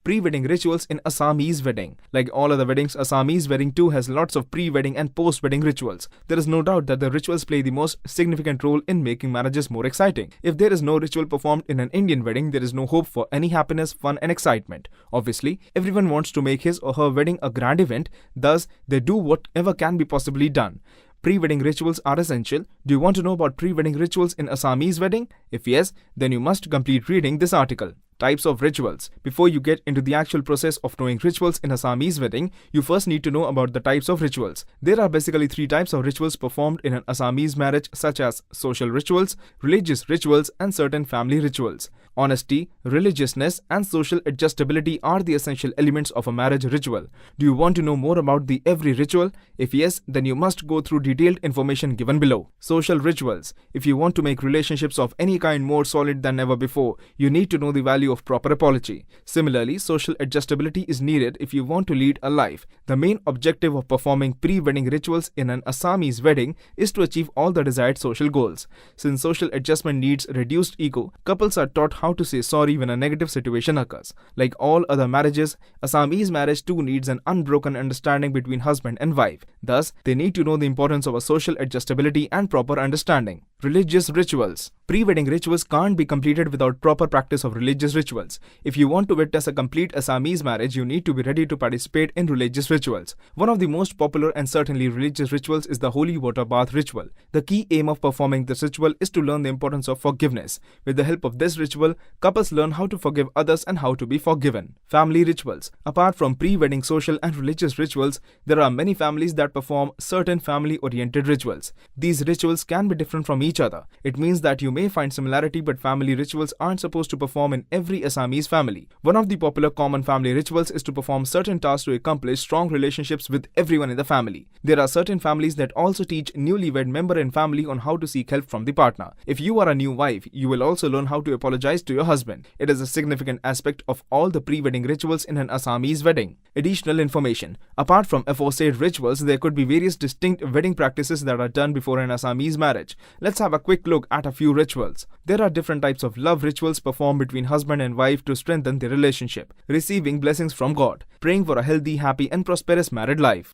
Pre-wedding rituals in Assamese wedding. Like all other weddings, Assamese wedding too has lots of pre-wedding and post-wedding rituals. There is no doubt that the rituals play the most significant role in making marriages more exciting. If there is no ritual performed in an Indian wedding, there is no hope for any happiness, fun and excitement. Obviously, everyone wants to make his or her wedding a grand event, thus they do whatever can be possibly done. Pre-wedding rituals are essential. Do you want to know about pre-wedding rituals in Assamese wedding? If yes, then you must complete reading this article. Types of rituals. Before you get into the actual process of knowing rituals in Assamese wedding, you first need to know about the types of rituals. There are basically 3 types of rituals performed in an Assamese marriage, such as social rituals, religious rituals, and certain family rituals. Honesty, religiousness, and social adjustability are the essential elements of a marriage ritual. Do you want to know more about the every ritual? If yes, then you must go through detailed information given below. Social rituals. If you want to make relationships of any kind more solid than ever before, you need to know the value of proper apology. Similarly, social adjustability is needed if you want to lead a life. The main objective of performing pre-wedding rituals in an Assamese wedding is to achieve all the desired social goals. Since social adjustment needs reduced ego, couples are taught how to say sorry when a negative situation occurs. Like all other marriages, Assamese marriage too needs an unbroken understanding between husband and wife. Thus, they need to know the importance of a social adjustability and proper understanding. Religious rituals. Pre-wedding rituals can't be completed without proper practice of religious rituals. If you want to witness a complete Assamese marriage, you need to be ready to participate in religious rituals. One of the most popular and certainly religious rituals is the holy water bath ritual. The key aim of performing this ritual is to learn the importance of forgiveness. With the help of this ritual, couples learn how to forgive others and how to be forgiven. Family rituals. Apart from pre-wedding social and religious rituals, there are many families that perform certain family-oriented rituals. These rituals can be different from each other. It means that you may find similarity, but family rituals aren't supposed to perform in every Assamese family. One of the popular common family rituals is to perform certain tasks to accomplish strong relationships with everyone in the family. There are certain families that also teach newlywed member in family on how to seek help from the partner. If you are a new wife, you will also learn how to apologize to your husband. It is a significant aspect of all the pre-wedding rituals in an Assamese wedding. Additional information. Apart from aforesaid rituals, there could be various distinct wedding practices that are done before an Assamese marriage. Let's have a quick look at a few rituals. There are different types of love rituals performed between husband and wife to strengthen their relationship. Receiving blessings from God. Praying for a healthy, happy and prosperous married life.